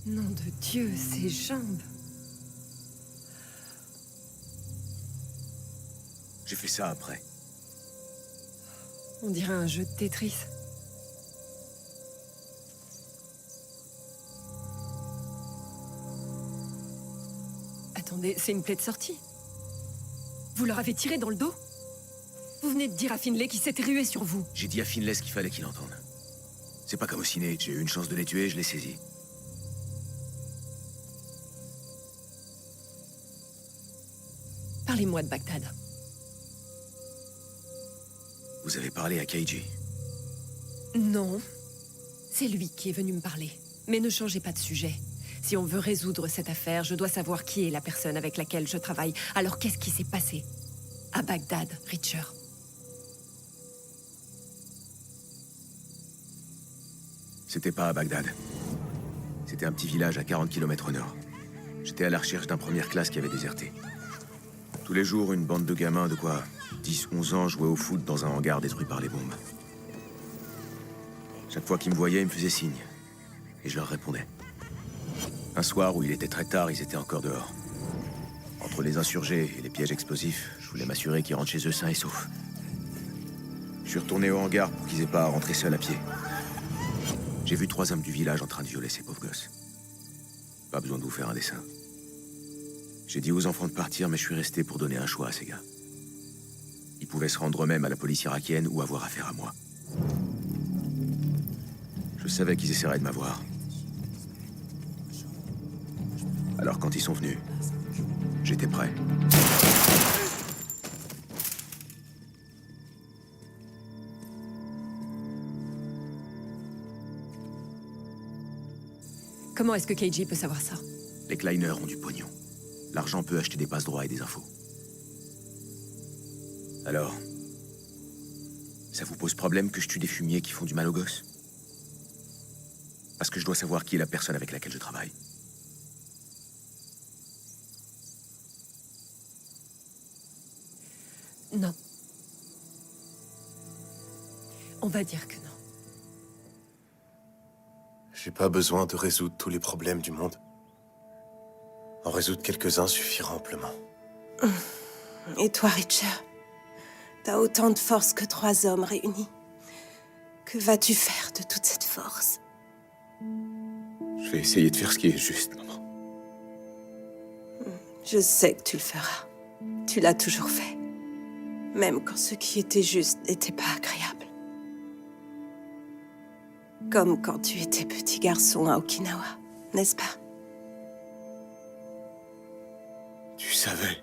Nom de Dieu, ses jambes. J'ai fait ça après. On dirait un jeu de Tetris. Attendez, c'est une plaie de sortie. Vous leur avez tiré dans le dos? Vous venez de dire à Finlay qu'il s'était rué sur vous. J'ai dit à Finlay ce qu'il fallait qu'il entende. C'est pas comme au ciné, j'ai eu une chance de les tuer, je l'ai saisi. Parlez-moi de Bagdad. Vous avez parlé à Keiji. Non. C'est lui qui est venu me parler. Mais ne changez pas de sujet. Si on veut résoudre cette affaire, je dois savoir qui est la personne avec laquelle je travaille. Alors qu'est-ce qui s'est passé? À Bagdad, Reacher. C'était pas à Bagdad. C'était un petit village à 40 km au nord. J'étais à la recherche d'un première classe qui avait déserté. Tous les jours, une bande de gamins de quoi 10-11 ans jouaient au foot dans un hangar détruit par les bombes. Chaque fois qu'ils me voyaient, ils me faisaient signe. Et je leur répondais. Un soir où il était très tard, ils étaient encore dehors. Entre les insurgés et les pièges explosifs, je voulais m'assurer qu'ils rentrent chez eux sains et saufs. Je suis retourné au hangar pour qu'ils aient pas à rentrer seuls à pied. J'ai vu 3 hommes du village en train de violer ces pauvres gosses. Pas besoin de vous faire un dessin. J'ai dit aux enfants de partir, mais je suis resté pour donner un choix à ces gars. Ils pouvaient se rendre eux-mêmes à la police irakienne ou avoir affaire à moi. Je savais qu'ils essaieraient de m'avoir. Alors quand ils sont venus, j'étais prêt. Comment est-ce que Keiji peut savoir ça? Les Kleiner ont du pognon. L'argent peut acheter des passe-droits et des infos. Alors, ça vous pose problème que je tue des fumiers qui font du mal aux gosses? Parce que je dois savoir qui est la personne avec laquelle je travaille. Non. On va dire que non. J'ai pas besoin de résoudre tous les problèmes du monde. En résoudre quelques-uns suffira amplement. Et toi, Richard? T'as autant de force que 3 hommes réunis. Que vas-tu faire de toute cette force? Je vais essayer de faire ce qui est juste, maman. Je sais que tu le feras. Tu l'as toujours fait. Même quand ce qui était juste n'était pas agréable. Comme quand tu étais petit garçon à Okinawa, n'est-ce pas? Tu savais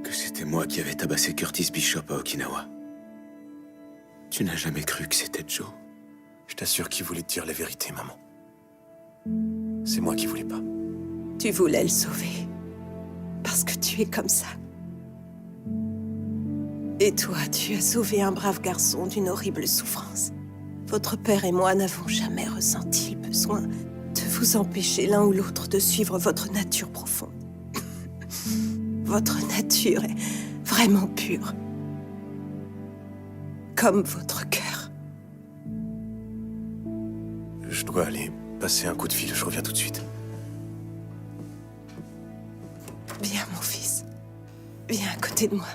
que c'était moi qui avais tabassé Curtis Bishop à Okinawa. Tu n'as jamais cru que c'était Joe? Je t'assure qu'il voulait te dire la vérité, maman. C'est moi qui voulais pas. Tu voulais le sauver. Parce que tu es comme ça. Et toi, tu as sauvé un brave garçon d'une horrible souffrance. Votre père et moi n'avons jamais ressenti le besoin de vous empêcher l'un ou l'autre de suivre votre nature profonde. Votre nature est vraiment pure. Comme votre cœur. Je dois aller passer un coup de fil, je reviens tout de suite. Viens, mon fils. Viens à côté de moi.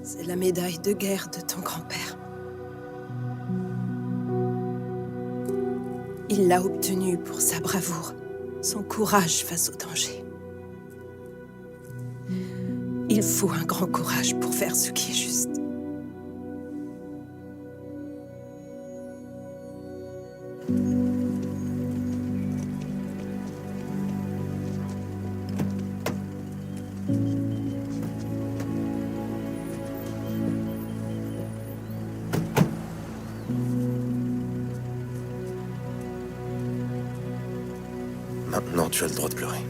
C'est la médaille de guerre de ton grand-père. Il l'a obtenue pour sa bravoure, son courage face au danger. Il faut un grand courage pour faire ce qui est juste. Maintenant, tu as le droit de pleurer.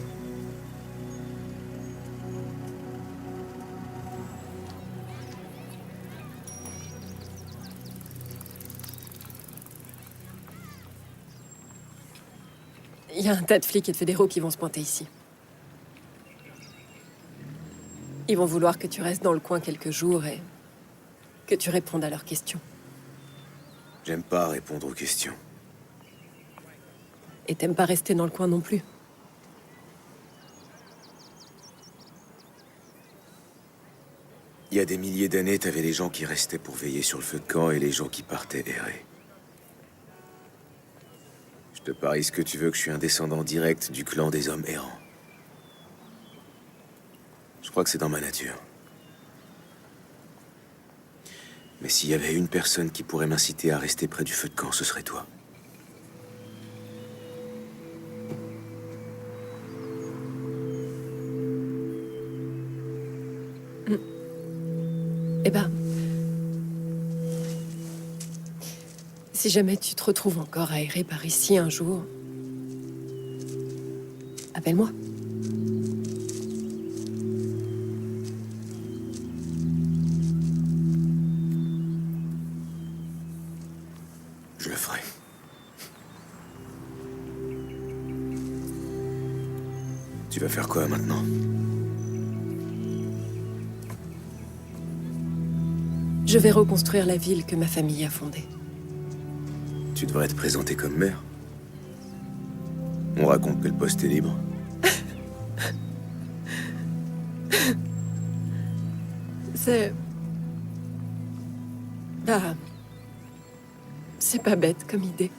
Il y a un tas de flics et de fédéraux qui vont se pointer ici. Ils vont vouloir que tu restes dans le coin quelques jours et que tu répondes à leurs questions. J'aime pas répondre aux questions. Et t'aimes pas rester dans le coin non plus. Il y a des milliers d'années, t'avais les gens qui restaient pour veiller sur le feu de camp et les gens qui partaient errer. Je te parie ce que tu veux que je suis un descendant direct du clan des hommes errants. Je crois que c'est dans ma nature. Mais s'il y avait une personne qui pourrait m'inciter à rester près du feu de camp, ce serait toi. Eh ben... Si jamais tu te retrouves encore à errer par ici un jour... appelle-moi. Je le ferai. Tu vas faire quoi maintenant? Je vais reconstruire la ville que ma famille a fondée. Tu devrais te présenter comme maire. On raconte que le poste est libre. C'est... Bah... C'est pas bête comme idée.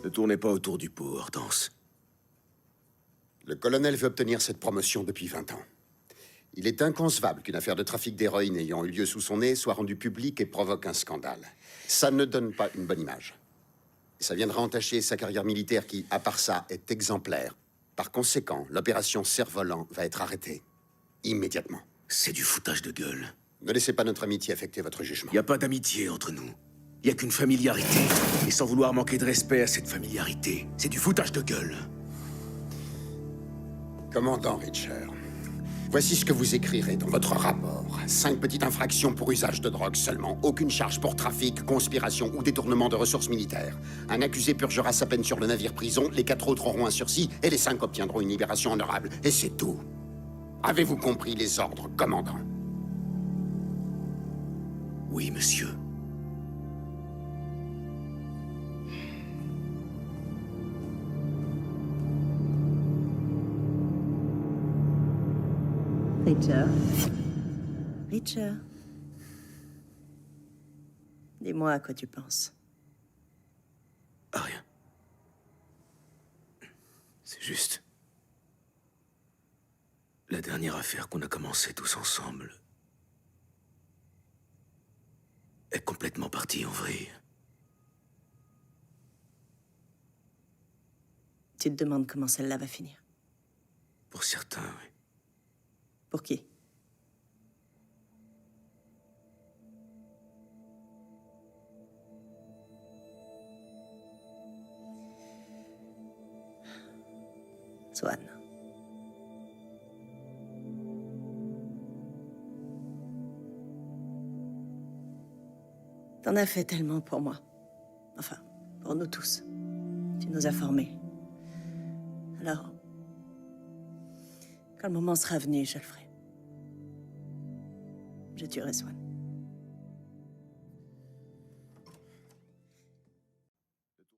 Ne tournez pas autour du pot, Hortense. Le colonel veut obtenir cette promotion depuis 20 ans. Il est inconcevable qu'une affaire de trafic d'héroïne ayant eu lieu sous son nez soit rendue publique et provoque un scandale. Ça ne donne pas une bonne image. Ça viendra entacher sa carrière militaire qui, à part ça, est exemplaire. Par conséquent, l'opération Cerf-Volant va être arrêtée. Immédiatement. C'est du foutage de gueule. Ne laissez pas notre amitié affecter votre jugement. Il n'y a pas d'amitié entre nous. Il n'y a qu'une familiarité. Et sans vouloir manquer de respect à cette familiarité, c'est du foutage de gueule. Commandant Richer, voici ce que vous écrirez dans votre rapport. 5 petites infractions pour usage de drogue seulement. Aucune charge pour trafic, conspiration ou détournement de ressources militaires. Un accusé purgera sa peine sur le navire-prison, les 4 autres auront un sursis et les 5 obtiendront une libération honorable. Et c'est tout. Avez-vous compris les ordres, commandant? Oui, monsieur. Richer. Richer. Dis-moi à quoi tu penses. Ah, rien. C'est juste... La dernière affaire qu'on a commencée tous ensemble... est complètement partie en vrille. Tu te demandes comment celle-là va finir. Pour certains, oui. Pour qui? Swan. T'en as fait tellement pour moi. Enfin, pour nous tous. Tu nous as formés. Alors, quand le moment sera venu, je le ferai. Je tuerai Swan.